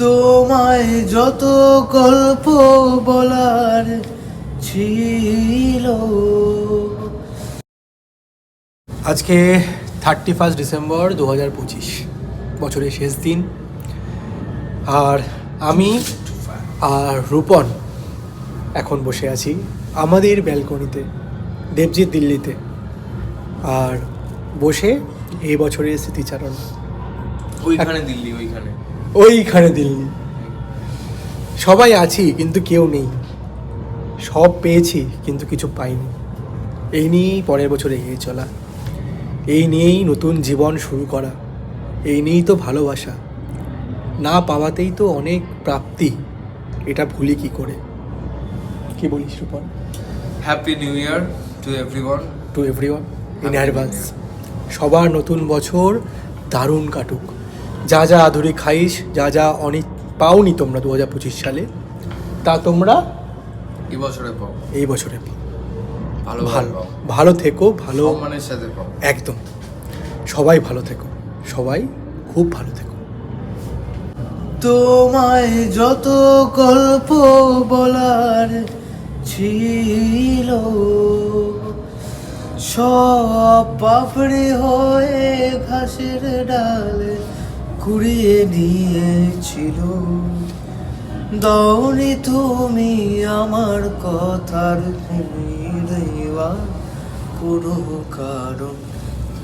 তোমায় যত গল্প বলার ছিল। আজকে 31 ডিসেম্বর 2025, বছরের শেষ দিন। আর আমি আর রূপন এখন বসে আছি আমাদের ব্যালকনিতে, দেবজিৎ দিল্লিতে, আর বসে এই বছরের স্মৃতিচারণ। ওইখানে দিল্লি সবাই আছি কিন্তু কেউ নেই, সব পেয়েছি কিন্তু কিছু পাইনি। এই নিয়েই পরের বছর এগিয়ে চলা, এই নিয়েই নতুন জীবন শুরু করা, এই নিয়েই তো ভালোবাসা। না পাওয়াতেই তো অনেক প্রাপ্তি, এটা ভুলি কি করে? কি বলিস Rupon? Happy new year to everyone. In advance. সবার নতুন বছর দারুণ কাটুক। যা যা আধুরি খাইস, যা যা অনেক পাওনি তোমরা 2025 সালে, তা তোমরা এই বছরে পাও। ভালো থেকো, ভালো সম্মানের সাথে পাও। একদম, সবাই ভালো থেকো, সবাই খুব ভালো থেকো। তোমায় যত গল্প বলার ছিল, সব পাপড়ি হয়ে ঘাসের ডালে কুড়িয়ে নিয়েছিল। দাওনি তুমি আমার কথার দেওয়া কোনো কারণ,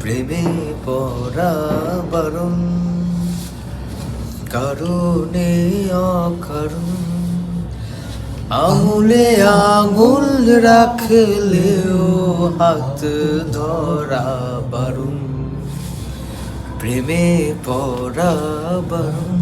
প্রেমে পড়া বারণ, কারণে অকারণ। আঙুলে আঙুল রাখলেও হাত ধরা বারণ, প্রেমে পড়া বারণ।